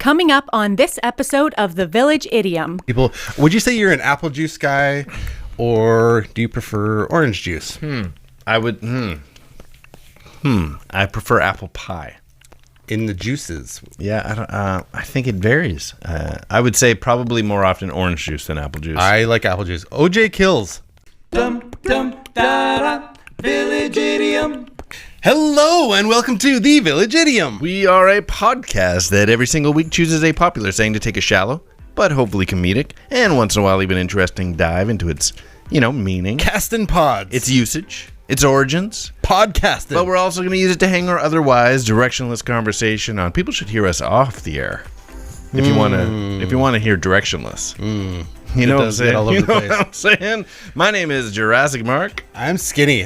Coming up on this episode of the Village Idiom. People, would you say you're an apple juice guy, or do you prefer orange juice? I prefer apple pie. In the juices. Yeah, I think it varies. I would say probably more often orange juice than apple juice. I like apple juice. OJ kills. Village Idiom. Hello and welcome to the Village Idiom. We are a podcast that every single week chooses a popular saying to take a shallow, but hopefully comedic, and once in a while even interesting dive into its, meaning. Casting pods. Its usage. Its origins. Podcasting. But we're also going to use it to hang our otherwise directionless conversation on. People should hear us off the air. If you want to hear directionless. You know what I'm saying? All over the place. What I'm saying? My name is Jurassic Mark. I'm Skinny.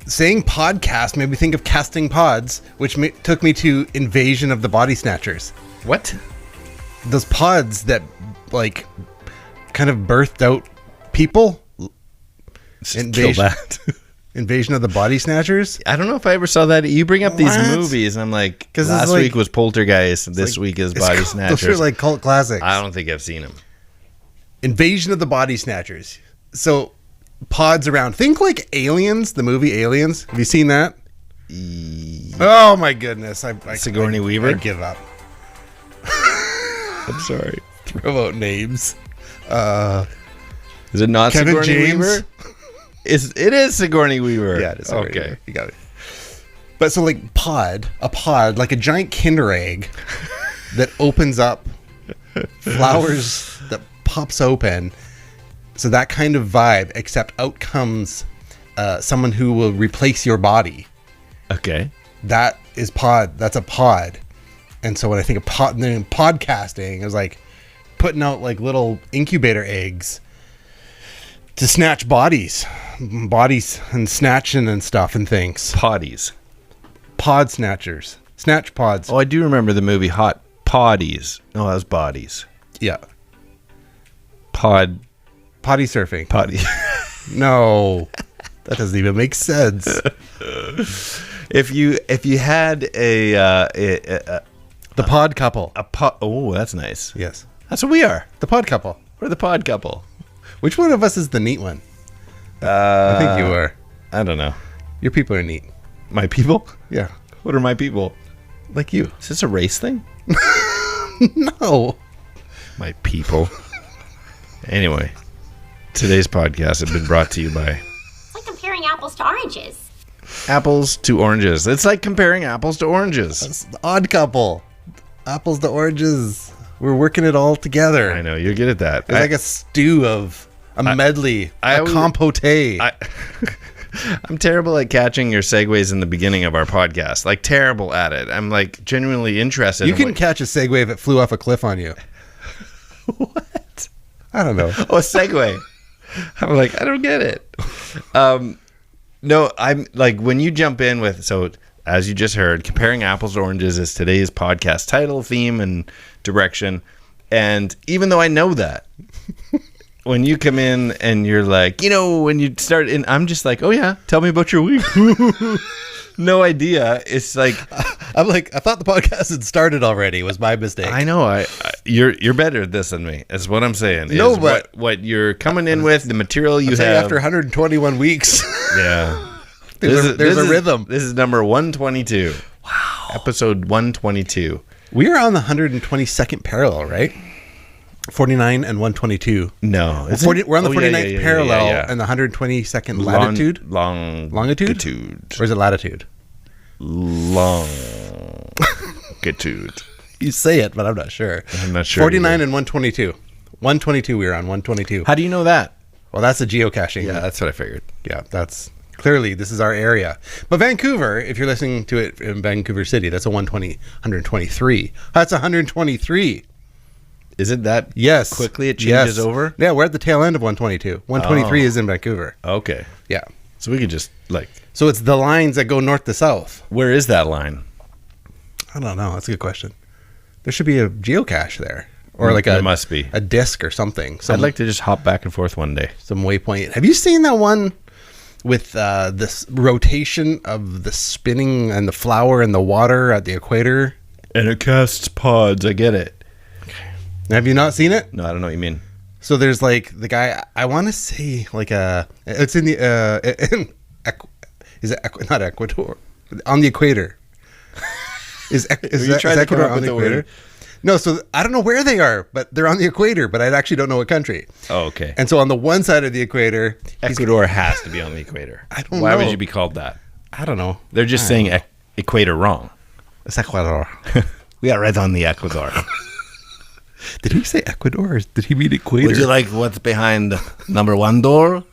Saying podcast made me think of casting pods, which took me to Invasion of the Body Snatchers. What? Those pods that, kind of birthed out people. Kill that. Invasion of the Body Snatchers? I don't know if I ever saw that. You bring up these What? movies, and I'm like, Because last week was Poltergeist, and this week is Body Snatchers. Those are like cult classics. I don't think I've seen them. Invasion of the Body Snatchers. So, pods around. Think like Aliens, the movie Aliens. Have you seen that? Oh my goodness. Sigourney Weaver? I give up. I'm sorry. Throw out names. Is it not Kevin Sigourney James? Weaver? It is Sigourney Weaver. Yeah, it is. Sigourney Okay. Weaver. You got it. But so a pod, like a giant Kinder egg that opens up, flowers that pops open. So that kind of vibe, except out comes someone who will replace your body. Okay. That is pod. That's a pod. And so when I think of podcasting, it was like putting out like little incubator eggs to snatch bodies and snatching and stuff and things. Potties. Pod snatchers. Snatch pods. Oh, I do remember the movie Hot Potties. No, that was Bodies. Yeah. Potty. Surfing. Potty. No. That doesn't even make sense. If you had The pod couple. Oh, that's nice. Yes. That's what we are. The pod couple. We're the pod couple. Which one of us is the neat one? I think you are. I don't know. Your people are neat. My people? Yeah. What are my people? Like you. Is this a race thing? No. My people. Anyway, today's podcast has been brought to you by It's like comparing apples to oranges. Apples to Oranges. It's like comparing apples to oranges. It's the odd couple. Apples to oranges. We're working it all together. I know, you're good at that. It's like a stew of a medley, a compote. I'm terrible at catching your segues in the beginning of our podcast. Like, terrible at it. I'm like genuinely interested. You can catch a segue if it flew off a cliff on you. What? I don't know. Oh, a segue. I'm like, I don't get it. No, I'm like, when you jump in with, so as you just heard, Comparing Apples to Oranges is today's podcast title, theme, and direction. And even though I know that, when you come in and you're like, when you start in, I'm just like, oh yeah, tell me about your week. No idea. It's like, I'm like, I thought the podcast had started already. Was my mistake. I know. You're better at this than me. Is what I'm saying. No, is but what you're coming in with, the material you have after 121 weeks. Yeah. There's a rhythm. This is number 122. Wow. Episode 122. We are on the 122nd parallel, right? 49 and 122. No. We're on the 49th parallel and the 122nd latitude? Longitude? Or is it latitude? Longitude. You say it, but I'm not sure. I'm not sure. 49 and 122. 122, we were on 122. How do you know that? Well, that's the geocaching. Yeah, that's what I figured. Yeah, that's... Clearly, this is our area. But Vancouver, if you're listening to it in Vancouver City, that's a 123. That's 123. Is it that Yes. quickly it changes over? Yeah, we're at the tail end of 122. 123 is in Vancouver. Okay. Yeah. So we could just, So it's the lines that go north to south. where is that line? I don't know. That's a good question. There should be a geocache there. Or There must be. a disc or something. I'd like to just hop back and forth one day. Some waypoint. Have you seen that one with this rotation of the spinning and the flower and the water at the equator? And it casts pods. I get it. Have you not seen it? No, I don't know what you mean. So there's like the guy, I want to say like it's in the, not Ecuador, on the equator. Is Ecuador on the equator? No, so I don't know where they are, but they're on the equator, but I actually don't know what country. Oh, okay. And so on the one side of the equator, Ecuador has to be on the equator. I don't know. Why would you be called that? I don't know. They're just saying equator wrong. It's Ecuador. We are right on the Ecuador. Did he say Ecuador or did he mean equator? Would you like what's behind number 1 door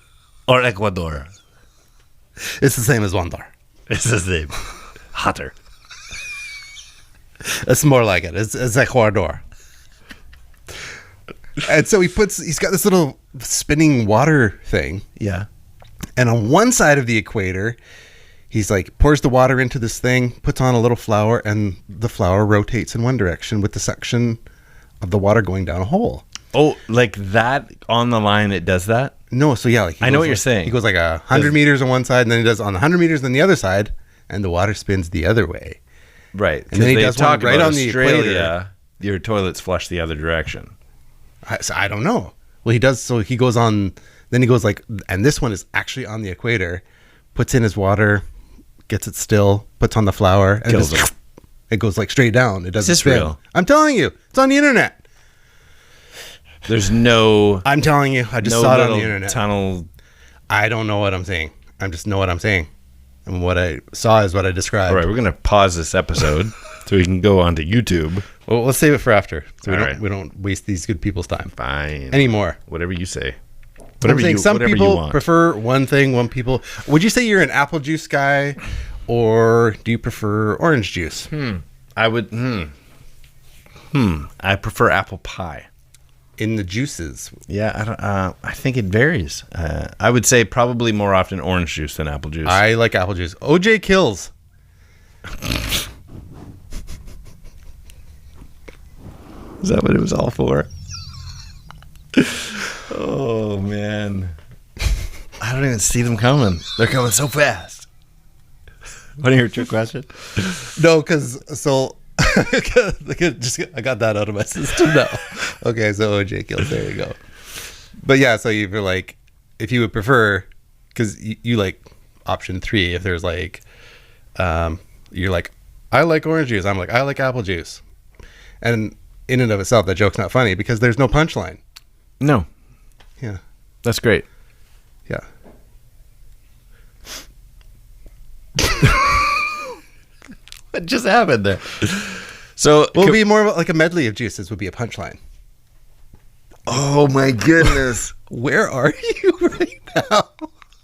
or Ecuador? It's the same as one door. It's the same. Hotter. It's more like it. It's Ecuador. And so he's got this little spinning water thing. Yeah. And on one side of the equator, he's like pours the water into this thing, puts on a little flower, and the flower rotates in one direction with the suction of the water going down a hole. Oh, like that on the line it does that? No, so yeah, like I know what you're saying. He goes like 100 meters on one side, and then he does on 100 meters on the other side, and the water spins the other way. Right. And then he does one right on the Australia, your toilets flush the other direction. I don't know. Well, he does. So he goes on. Then he goes like, and this one is actually on the equator. Puts in his water, gets it still, puts on the flower, and Kills it. It goes like straight down. It doesn't Is this spin. real? I'm telling you, it's on the internet. There's no. I'm telling you, I just no saw it on little the internet. Tunnel. I don't know what I'm saying. I just know what I'm saying, and what I saw is what I described. All right, we're gonna pause this episode so we can go onto YouTube. Well, let's save it for after, so All right. we don't waste these good people's time Fine. anymore. Whatever you say. I'm saying some whatever you people want. prefer one thing. One people. Would you say you're an apple juice guy, or do you prefer orange juice? I would. I prefer apple pie. In the juices, Yeah, I don't. I think it varies. I would say probably more often orange juice than apple juice. I like apple juice. OJ kills. Is that what it was all for? Oh man, I don't even see them coming. They're coming so fast. Want to hear a trick question? No, because so I got that out of my system now. Okay, so OJ kills. There you go. But yeah, so you're like, if you would prefer, because you like option 3. If there's like, you're like, I like orange juice. I'm like, I like apple juice. And in and of itself, that joke's not funny because there's no punchline. No, Yeah, that's great. yeah. What just happened there? So Well, it'd be more like a medley of juices would be a punchline. oh my goodness! Where are you right now?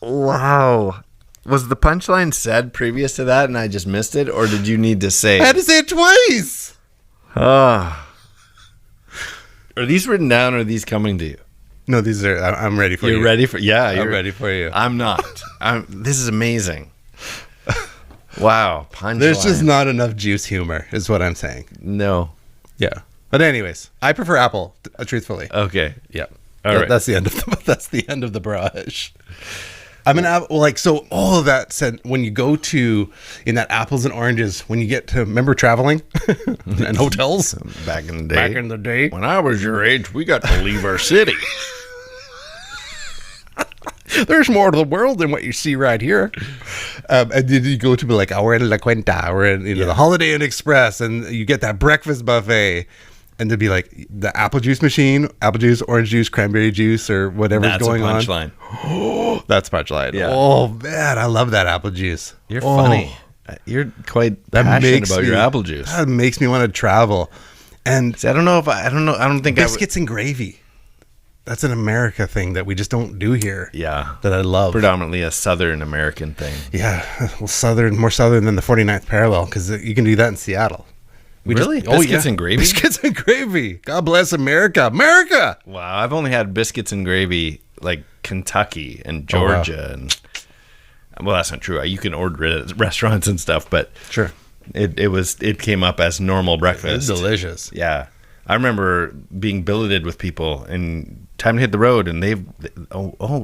Wow. Was the punchline said previous to that and I just missed it, or did you need to say? I had to say it twice. Ah. Are these written down or are these coming to you? No, these are. I'm ready for you. You're ready for? Yeah, I'm you're ready for you. I'm not. This is amazing. Wow, punchline. There's just not enough juice humor, is what I'm saying. no. Yeah. But anyways, I prefer apple. Truthfully. Okay. Yeah. All right. That's the end of that's the end of the barrage. I'm an apple. Like, so all of that said, when you go to in that apples and oranges, when you get to remember traveling and hotels Back in the day. back in the day. when I was your age, we got to leave our city. There's more to the world than what you see right here. And then you go to be like, oh, we're in La Cuenta, we're in the Holiday Inn Express, and you get that breakfast buffet. And to be like the apple juice machine, apple juice, orange juice, cranberry juice, or whatever's That's going a on. punchline. That's punchline. Yeah. Oh, man, I love that apple juice. You're Oh, funny. You're quite That passionate makes about me, your apple juice. That makes me want to travel. And See, I don't know if I don't know. I don't think biscuits and gravy. That's an America thing that we just don't do here. Yeah. That I love. Predominantly a Southern American thing. Yeah. Well, more southern than the 49th parallel, because you can do that in Seattle. Really? Biscuits and gravy? Biscuits and gravy. God bless America. America. Wow, I've only had biscuits and gravy like Kentucky and Oh, wow. Georgia and well, that's not true. You can order it at restaurants and stuff, but Sure. it came up as normal It's breakfast. delicious. Yeah. I remember being billeted with people and time to hit the road and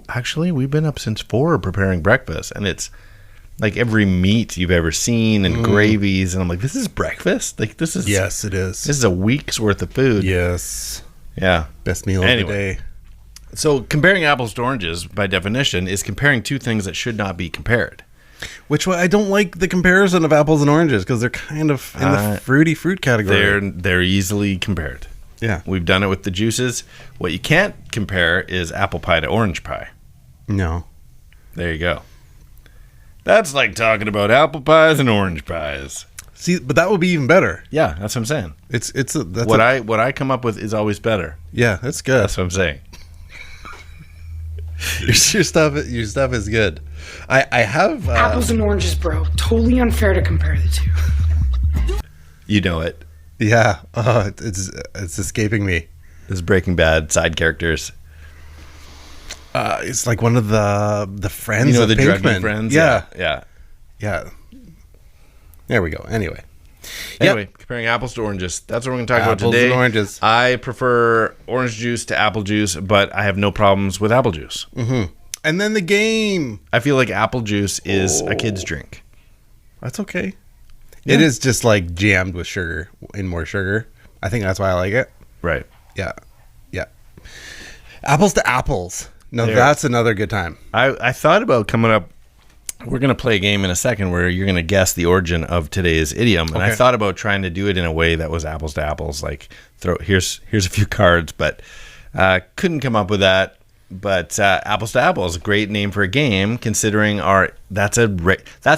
actually we've been up since 4 preparing breakfast, and it's like every meat you've ever seen and gravies, and I'm like, this is breakfast? Like this is Yes, it is. This is a week's worth of food. Yes. Yeah. Best meal of the day. So comparing apples to oranges, by definition, is comparing two things that should not be compared. Which way I don't like the comparison of apples and oranges because they're kind of in the fruity fruit category. They're easily compared. Yeah. We've done it with the juices. What you can't compare is apple pie to orange pie. No. There you go. That's like talking about apple pies and orange pies. See, but that would be even better. Yeah, that's what I'm saying. That's what I come up with is always better. Yeah, that's good. That's what I'm saying. Your stuff is good. I have apples and oranges, bro. Totally unfair to compare the two. You know it. Yeah. Oh, it's escaping me. This is Breaking Bad side characters. It's like one of the friends. You know, of the Pinkman. druggy friends. Yeah. There we go. Anyway, comparing apples to oranges. That's what we're going to talk about today. Apples and oranges. I prefer orange juice to apple juice, but I have no problems with apple juice. Mm-hmm. And then the game. I feel like apple juice is a kid's drink. That's okay. Yeah. It is just like jammed with sugar and more sugar. I think that's why I like it. Right. Yeah. Apples to apples. No, that's another good time. I thought about coming up. We're going to play a game in a second where you're going to guess the origin of today's idiom. And I thought about trying to do it in a way that was apples to apples. Like, here's a few cards, but couldn't come up with that. But apples to apples, great name for a game, considering that's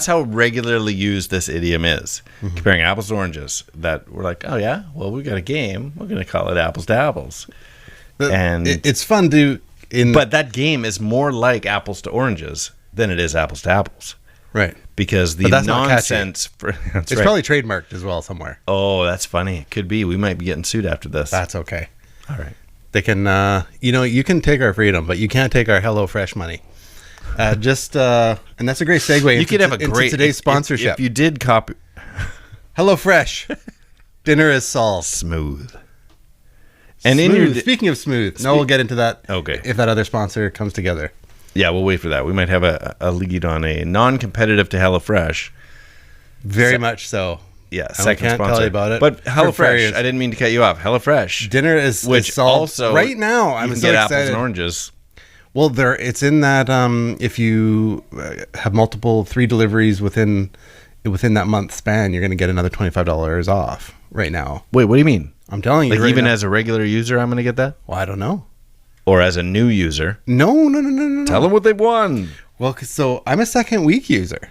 how regularly used this idiom is. Mm-hmm. Comparing apples to oranges. That we're like, oh yeah, well we got a game. We're going to call it apples to apples. And it's fun to. But that game is more like apples to oranges than it is apples to apples. Right. Because the nonsense... It's probably trademarked as well somewhere. Oh, that's funny. It could be. We might be getting sued after this. That's okay. All right. They can, you can take our freedom, but you can't take our HelloFresh money. And that's a great segue into today's sponsorship. If you did copy... HelloFresh. Dinner is solved. Smooth. And speaking of smooth, we'll get into that. Okay. If that other sponsor comes together. Yeah, we'll wait for that. We might have a lead on a non-competitive to HelloFresh. Very much so. Yeah, second can't sponsor. Tell you about it. But HelloFresh, I didn't mean to cut you off. HelloFresh. Dinner is solved. Also, right now, I'm so get excited. apples and oranges. Well, it's in that if you have multiple 3 deliveries within that month span, you're going to get another $25 off right now. Wait, what do you mean? I'm telling you. Like even as a regular user, I'm going to get that? Well, I don't know. Or as a new user? No. Tell them what they've won. Well, so I'm a second week user.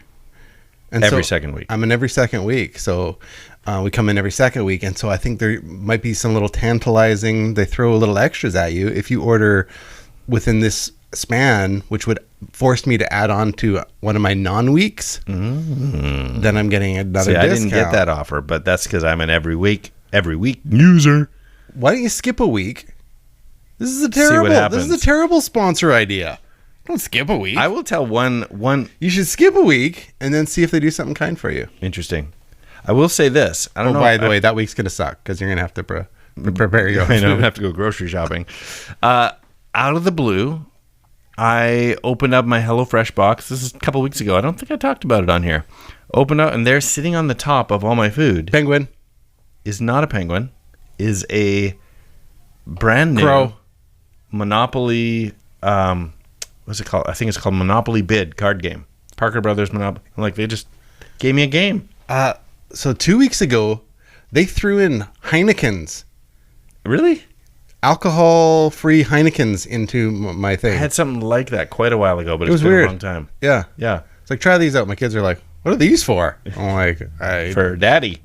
And every second week. I'm in every second week. So we come in every second week. And so I think there might be some little tantalizing. They throw a little extras at you if you order within this span, which would force me to add on to one of my non-weeks. Mm. Then I'm getting another discount. I didn't get that offer, but that's because I'm an every week user. Why don't you skip a week? This is a terrible sponsor idea. Don't skip a week. I will tell one. You should skip a week and then see if they do something kind for you. Interesting. I will say this. I don't know. By the way, that week's going to suck because you're going to have to prepare your own I know. I have to go grocery shopping. Out of the blue, I opened up my HelloFresh box. This is a couple weeks ago. I don't think I talked about it on here. Opened up, and they're sitting on the top of all my food. Penguin. Is not a penguin. Is a brand new Crow. Monopoly. What's it called? I think it's called Monopoly Bid card game. Parker Brothers Monopoly. Like they just gave me a game. So 2 weeks ago, they threw in Heinekens. Really? Alcohol-free Heinekens into my thing. I had something like that quite a while ago, but it was been weird. a long time. Yeah. It's like, try these out. My kids are like, what are these for? I'm like, for daddy.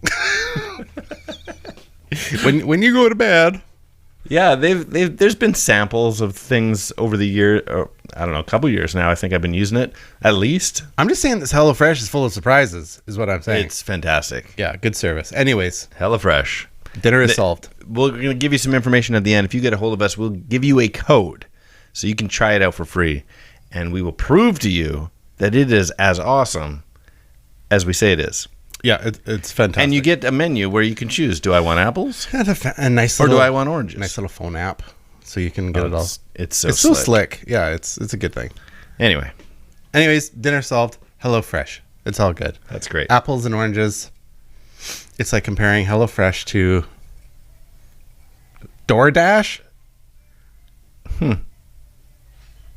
when you go to bed. Yeah, there's been samples of things over the year. I don't know, a couple years now. I think I've been using it at least. I'm just saying this HelloFresh is full of surprises, is what I'm saying. It's fantastic. Yeah, good service. Anyways, HelloFresh. Dinner is solved. We're going to give you some information at the end. If you get a hold of us, we'll give you a code so you can try it out for free, and we will prove to you that it is as awesome as we say it is. Yeah, it's fantastic. And you get a menu where you can choose. Do I want apples? A nice or little, do I want oranges? Nice little phone app, so you can get it all. It's so slick. Yeah, it's a good thing. Anyways, dinner solved. HelloFresh. It's all good. That's great. Apples and oranges. It's like comparing HelloFresh to DoorDash.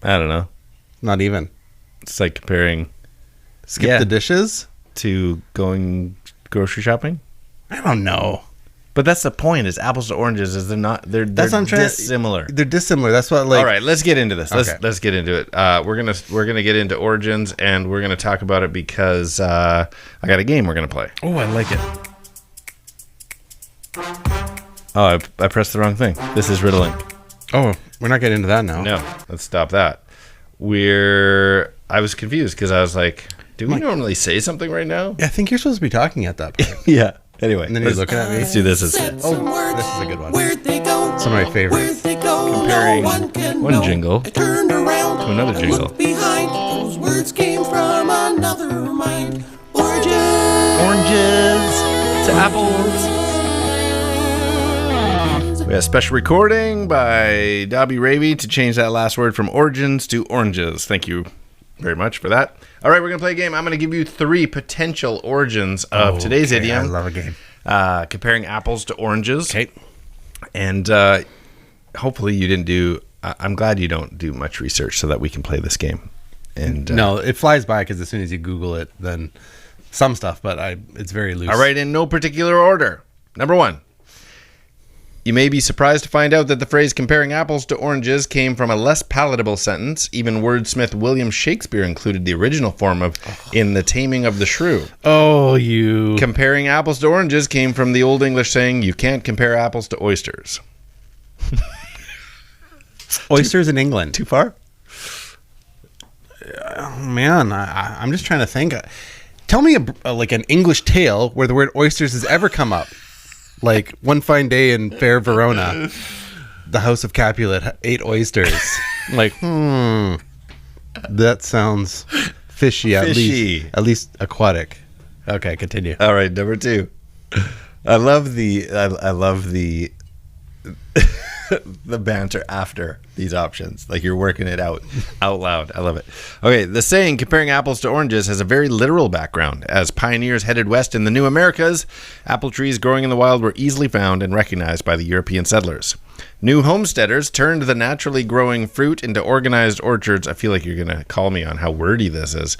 I don't know. Not even. It's like comparing Skip the dishes? to going grocery shopping. I don't know. But that's the point, is apples to oranges, is they're dissimilar. They're dissimilar. That's what, like... All right, let's get into this. Okay. Let's get into it. We're gonna get into origins, and we're gonna talk about it because I got a game we're gonna play. Oh, I like it. Oh, I pressed the wrong thing. This is riddling. Oh, we're not getting into that now. No, let's stop that. I was confused because I was like, do we normally say something right now? Yeah, I think you're supposed to be talking at that point. Yeah. Anyway, And then you're looking at me. let's do this. This is a good one. Where'd they go? Some of my favorites. Where'd they go? Comparing No one can one know. jingle I turned around to another jingle. Looked behind. Those words came from another mind. Oranges. Oranges to apples. We have a special recording by Dobby Ravy to change that last word from origins to oranges. Thank you very much for that. All right, we're going to play a game. I'm going to give you 3 potential origins of today's idiom. I love a game. Comparing apples to oranges. Okay. And hopefully you didn't do... I'm glad you don't do much research so that we can play this game. And No, it flies by because as soon as you Google it, then some stuff, but it's very loose. All right, in no particular order. Number 1. You may be surprised to find out that the phrase comparing apples to oranges came from a less palatable sentence. Even wordsmith William Shakespeare included the original form of in The Taming of the Shrew. Oh, you... Comparing apples to oranges came from the Old English saying, you can't compare apples to oysters. Oysters in England. Too far? Oh, man, I'm just trying to think. Tell me like an English tale where the word oysters has ever come up. Like, one fine day in fair Verona, the house of Capulet ate oysters. Like, that sounds fishy. At least aquatic. Okay, continue. All right, number 2. I love the the banter after these options. Like you're working it out loud. I love it. Okay, the saying comparing apples to oranges has a very literal background. As pioneers headed west in the new Americas, apple trees growing in the wild were easily found and recognized by the European settlers. New homesteaders turned the naturally growing fruit into organized orchards. I feel like you're going to call me on how wordy this is.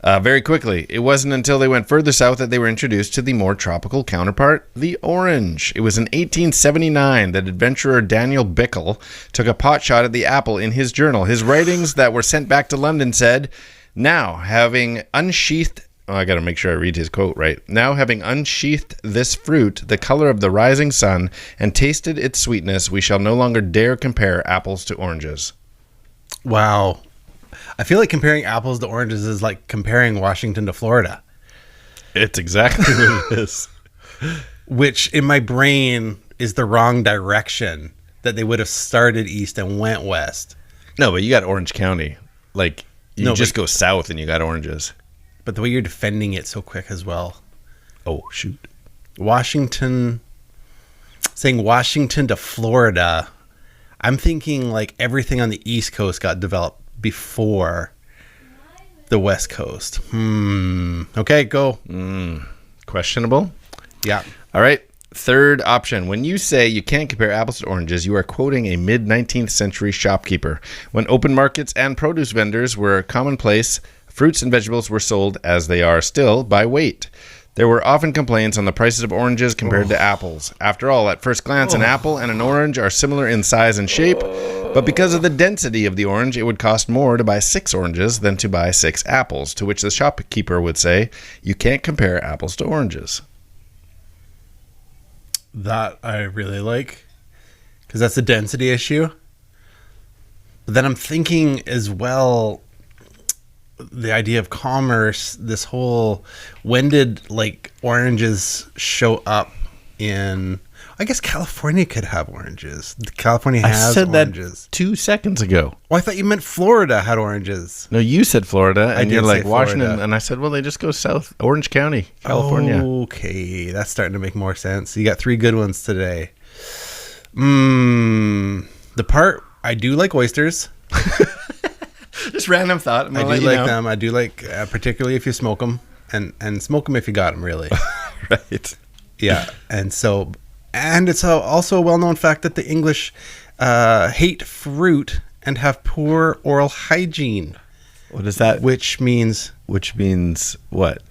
Very quickly. It wasn't until they went further south that they were introduced to the more tropical counterpart, the orange. It was in 1879 that adventurer Daniel Bickle took a pot shot at the apple in his journal. His writings that were sent back to London said, "Now, having unsheathed..." Oh, I got to make sure I read his quote right. "Now, having unsheathed this fruit, the color of the rising sun, and tasted its sweetness, we shall no longer dare compare apples to oranges." Wow. I feel like comparing apples to oranges is like comparing Washington to Florida. It's exactly what it is. Which in my brain is the wrong direction, that they would have started east and went west. No, but you got Orange County. Like, you just go south and you got oranges. But the way you're defending it so quick as well. Oh, shoot. Saying Washington to Florida, I'm thinking like everything on the East Coast got developed before the West Coast. Okay, go. Questionable? Yeah. All right. Third option. When you say you can't compare apples to oranges, you are quoting a mid-19th century shopkeeper. When open markets and produce vendors were commonplace, fruits and vegetables were sold, as they are still, by weight. There were often complaints on the prices of oranges compared to apples. After all, at first glance, an apple and an orange are similar in size and shape, but because of the density of the orange, it would cost more to buy 6 oranges than to buy 6 apples, to which the shopkeeper would say, "You can't compare apples to oranges." That I really like, because that's a density issue. But then I'm thinking as well, the idea of commerce, this whole, when did like oranges show up in, I guess California could have oranges. California has oranges. That 2 seconds ago. Well, I thought you meant Florida had oranges. No, you said Florida, and did you're like say Washington, Florida. and I said, well, they just go south, Orange County, California. Okay, that's starting to make more sense. You got 3 good ones today. The part, I do like oysters. Just random thought. I do like them. I do like, particularly if you smoke them, and smoke them if you got them, really. Right. Yeah, and so And it's also a well-known fact that the English hate fruit and have poor oral hygiene. What is that? Which means Which means what?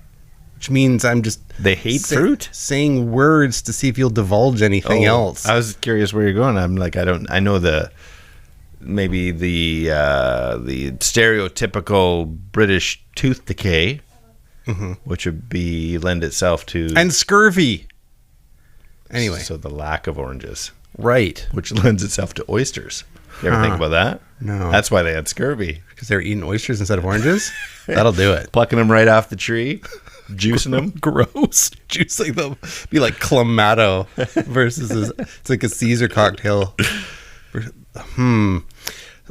I'm just... They hate fruit? Saying words to see if you'll divulge anything else. I was curious where you're going. I'm like, I know the stereotypical British tooth decay, which would lend itself to... And scurvy. Anyway. So the lack of oranges. Right. Which lends itself to oysters. You ever think about that? No. That's why they had scurvy. Because they were eating oysters instead of oranges? That'll do it. Plucking them right off the tree, juicing them. Gross. Juicing them. Be like Clamato versus it's like a Caesar cocktail.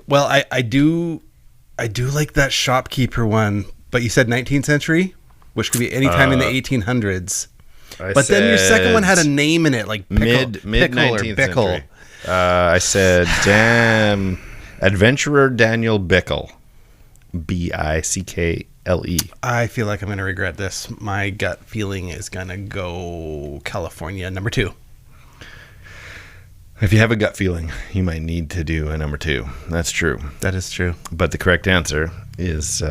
Well, I do like that shopkeeper one, but you said 19th century, which could be any time in the 1800s. But then your second one had a name in it, like pickle, mid pickle or 19th bickle. century. I said, Adventurer Daniel Bickle, Bickle. I feel like I'm going to regret this. My gut feeling is going to go California, number 2. If you have a gut feeling, you might need to do a number 2. That's true. That is true. But the correct answer is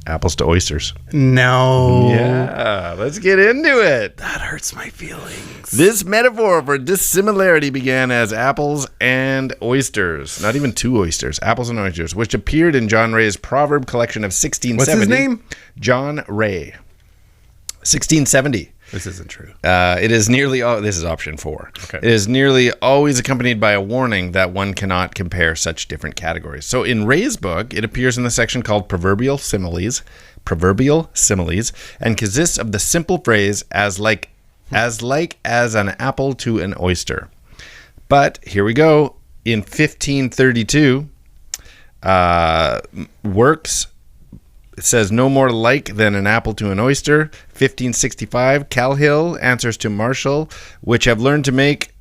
apples to oysters. No. Yeah, let's get into it. That hurts my feelings. This metaphor for dissimilarity began as apples and oysters. Not even 2 oysters. Apples and oysters, which appeared in John Ray's proverb collection of 1670. What's his name? John Ray. 1670. This isn't true. It is nearly... this is option 4. Okay. It is nearly always accompanied by a warning that one cannot compare such different categories. So in Ray's book, it appears in the section called Proverbial Similes, and consists of the simple phrase, as like as an apple to an oyster. But here we go. In 1532, works... It says no more like than an apple to an oyster. 1565, Calhill answers to Marshall, which have learned to make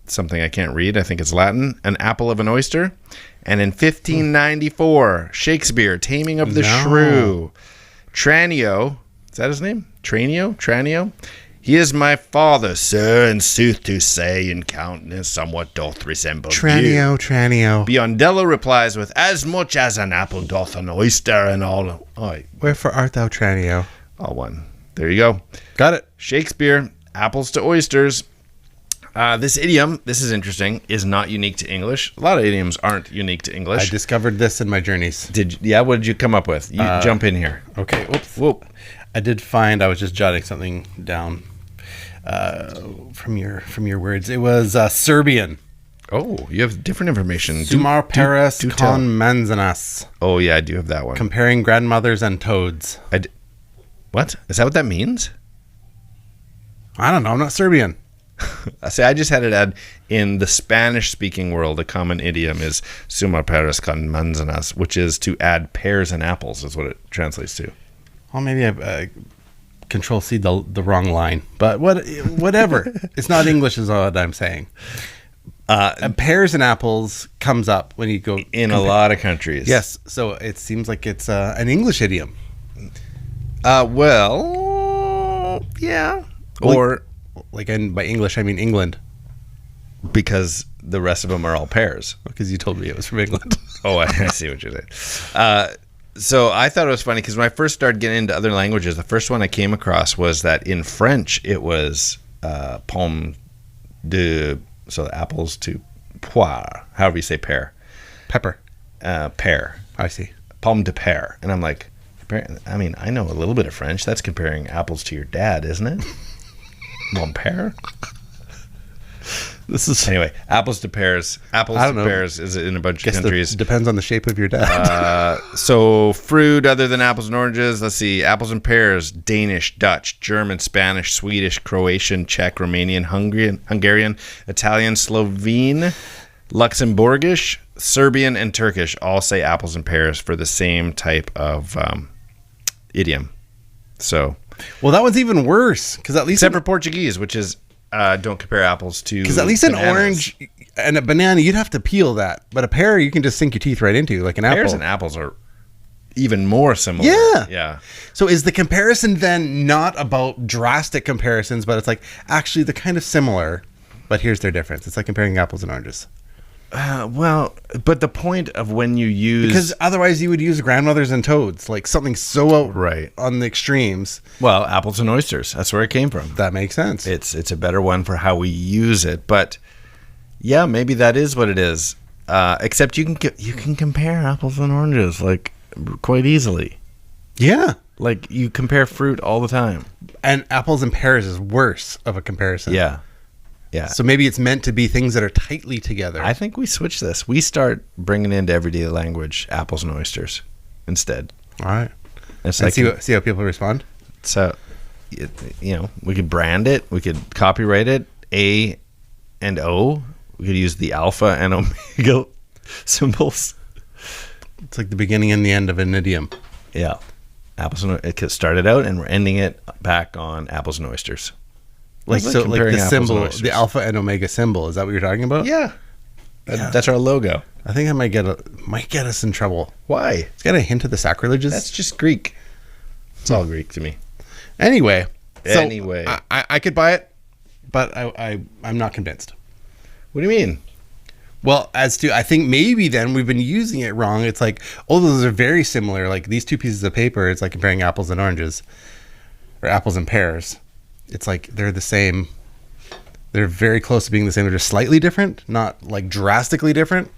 something I can't read. I think it's Latin. An apple of an oyster. And in 1594, Shakespeare, Taming of the Shrew. Tranio, is that his name? Tranio. He is my father, sir, and sooth to say, in countenance somewhat doth resemble you. Tranio. Biondello replies with, as much as an apple doth an oyster and all. Wherefore art thou, Tranio? All one. There you go. Got it. Shakespeare, apples to oysters. This idiom, this is interesting, is not unique to English. A lot of idioms aren't unique to English. I discovered this in my journeys. What did you come up with? You jump in here. Okay. Oops. Whoop. I did find, I was just jotting something down from your words. It was Serbian. Oh, you have different information. Sumar Paris do con manzanas. Oh, yeah, I do have that one. Comparing grandmothers and toads. What? Is that what that means? I don't know. I'm not Serbian. See, I just had it add, in the Spanish-speaking world, a common idiom is sumar Paris con manzanas, which is to add pears and apples, is what it translates to. Well, maybe I Control C the wrong line, but whatever. It's not English, is what I'm saying. Pears and apples comes up when you go in a lot of countries. Yes, so it seems like it's an English idiom. Well, yeah, or like, and by English I mean England, because the rest of them are all pears. Because you told me it was from England. Oh, I see what you're saying. So I thought it was funny because when I first started getting into other languages, the first one I came across was that in French it was pomme de, so apples to poire, however you say pear. Pepper. Pear. I see. Pomme de pear. And I'm like, I mean, I know a little bit of French. That's comparing apples to your dad, isn't it? Mon père? This is anyway. Apples to pears. Apples to pears is in a bunch of countries. Depends on the shape of your dad. So fruit other than apples and oranges. Let's see. Apples and pears. Danish, Dutch, German, Spanish, Swedish, Croatian, Czech, Romanian, Hungarian, Italian, Slovene, Luxembourgish, Serbian, and Turkish all say apples and pears for the same type of idiom. So, well, that one's even worse because at least except for Portuguese, which is. Don't compare apples to because at least bananas. An orange and a banana you'd have to peel that, but a pear you can just sink your teeth right into, like an apple. Pears and apples are even more similar. Yeah. So is the comparison then not about drastic comparisons, but it's like actually they're kind of similar, But here's their difference. It's like comparing apples and oranges. Well, but the point of when you use... Because otherwise you would use grandmothers and toads, like something so out Right. on the extremes. Well, apples and oysters. That's where it came from. That makes sense. It's a better one for how we use it. But yeah, maybe that is what it is. Except you can compare apples and oranges like quite easily. Yeah. Like you compare fruit all the time. And apples and pears is worse of a comparison. Yeah. Yeah. So maybe it's meant to be things that are tightly together. I think we switch this. We start bringing into everyday language apples and oysters instead. All right. It's And like see how people respond. so, we could brand it. We could copyright it. A and O. We could use the alpha and omega symbols. It's like the beginning and the end of an idiom. Yeah. Apples and it started out, and we're ending it back on apples and oysters. Like so, like comparing the apples and symbol, oysters. the alpha and omega symbol. Is that what you're talking about? Yeah. That's our logo. I think I might get us in trouble. Why? It's got a hint of the sacrileges. That's just Greek. It's all Greek to me. Anyway. Anyway. I could buy it, but I'm not convinced. What do you mean? Well, I think maybe then we've been using it wrong. It's like, those are very similar. Like these two pieces of paper, it's like comparing apples and oranges, or apples and pears. It's like they're the same. They're very close to being the same. They're just slightly different, not like drastically different.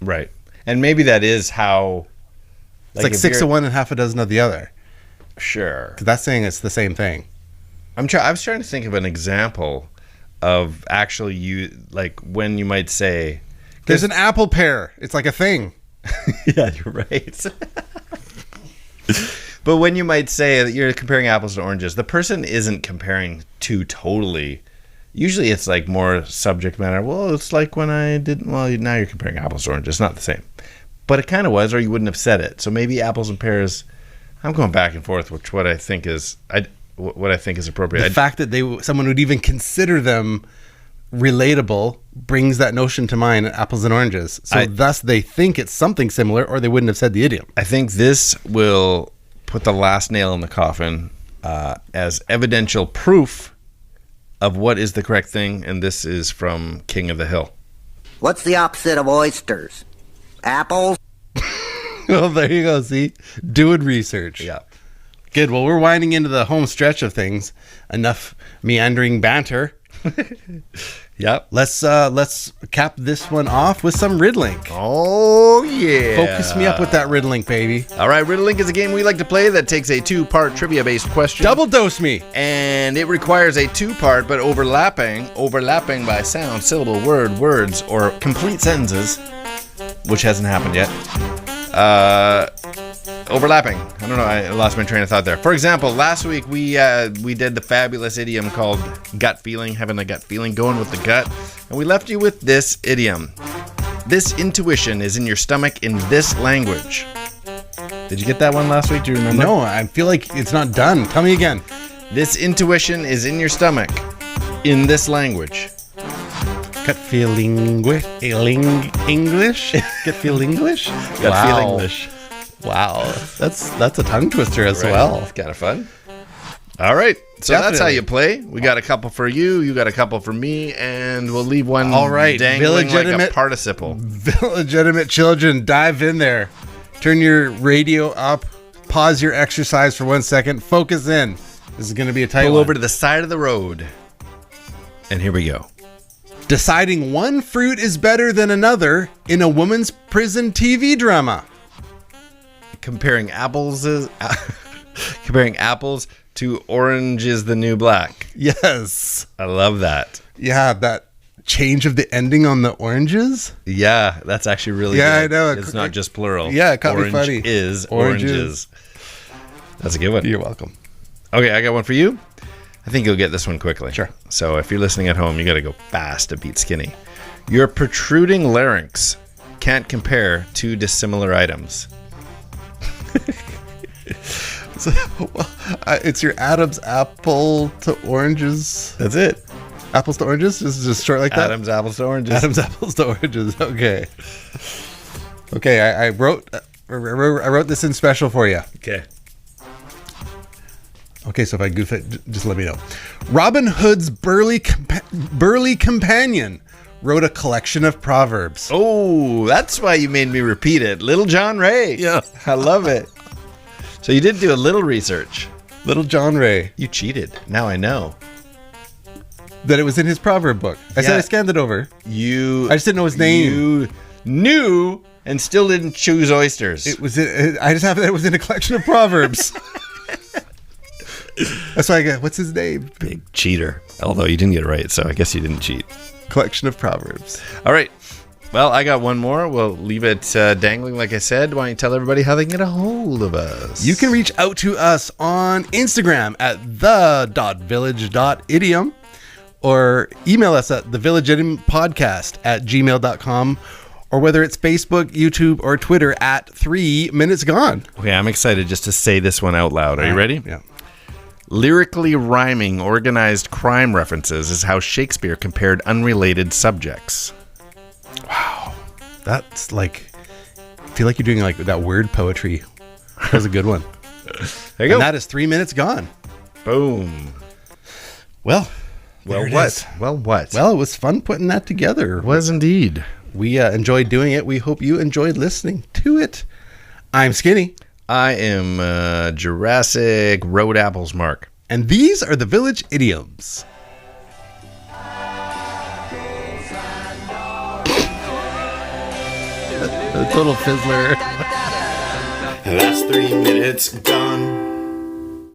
Right. And maybe that is how... It's like 6 of one and half a dozen of the other. Sure. Because that's saying it's the same thing. I was trying to think of an example of actually like when you might say... There's an apple pear. It's like a thing. Yeah, you're right. But when you might say that you're comparing apples to oranges, the person isn't comparing two totally. Usually it's like more subject matter. Well, it's like when I didn't. Well, now you're comparing apples to oranges. It's not the same. But it kind of was, or you wouldn't have said it. So maybe apples and pears. I'm going back and forth, what I think is appropriate. The fact that someone would even consider them relatable brings that notion to mind. Apples and oranges. So thus they think it's something similar, or they wouldn't have said the idiom. I think this will put the last nail in the coffin as evidential proof of what is the correct thing, and this is from King of the Hill. What's the opposite of oysters? Apples? Well, there you go. See, doing research. Yeah. Good. Well, we're winding into the home stretch of things. Enough meandering banter. Yep. Let's cap this one off with some Riddlink. Oh, yeah. Focus me up with that Riddlink, baby. All right, Riddlink is a game we like to play that takes a two-part trivia-based question. Double dose me. And it requires a two-part but overlapping by sound, syllable, words, or complete sentences, which hasn't happened yet. Overlapping. I don't know. I lost my train of thought there. For example, last week we did the fabulous idiom called gut feeling, having a gut feeling, going with the gut. And we left you with this idiom. This intuition is in your stomach in this language. Did you get that one last week? Do you remember? No, I feel like it's not done. Tell me again. This intuition is in your stomach in this language. Gut feeling English? Gut feel English? Gut feel English. Wow. That's a tongue twister as well. It's kind of fun. All right. So that's how you play. We got a couple for you. You got a couple for me. And we'll leave one dangling like a participle. Illegitimate children, dive in there. Turn your radio up. Pause your exercise for 1 second. Focus in. This is going to be a tight one. Pull over to the side of the road. And here we go. Deciding one fruit is better than another in a woman's prison TV drama. Comparing apples to Orange is the New Black. Yes. I love that. Yeah, that change of the ending on the oranges. Yeah, that's actually really good. I know. It's not just plural. Yeah, it caught me funny. Orange is oranges. That's a good one. You're welcome. Okay, I got one for you. I think you'll get this one quickly. Sure. So if you're listening at home, you got to go fast to beat skinny. Your protruding larynx can't compare two dissimilar items. So, it's your Adam's apple to oranges. That's it. Apples to oranges? Just short like that? Adam's apples to oranges. Adam's apples to oranges. Okay. Okay, I wrote this in special for you. Okay. Okay, so if I goof it, just let me know. Robin Hood's burly companion wrote a collection of proverbs. Oh, that's why you made me repeat it. Little John Ray. Yeah. I love it. So you did do a little research. Little John Ray. You cheated. Now I know. That it was in his proverb book. I said I scanned it over. I just didn't know his name. You knew and still didn't choose oysters. It was. I just have that it was in a collection of proverbs. That's why I got. What's his name? Big cheater. Although you didn't get it right, so I guess you didn't cheat. Collection of proverbs. All right. Well, I got one more. We'll leave it dangling, like I said. Why don't you tell everybody how they can get a hold of us? You can reach out to us on Instagram at the.village.idiom or email us at thevillageidiompodcast@gmail.com, or whether it's Facebook, YouTube, or Twitter at 3 Minutes Gone. Okay, I'm excited just to say this one out loud. Are you ready? Yeah. Lyrically rhyming organized crime references is how Shakespeare compared unrelated subjects. Wow. That's like, I feel like you're doing like that word poetry. That was a good one. There you go. And that is 3 Minutes Gone. Boom. Well, Well, there it what? is. Well, what? Well, it was fun putting that together. Was indeed. We enjoyed doing it. We hope you enjoyed listening to it. I'm Skinny. I am Jurassic Road Apples Mark. And these are the Village Idioms. A total fizzler. That's 3 minutes gone.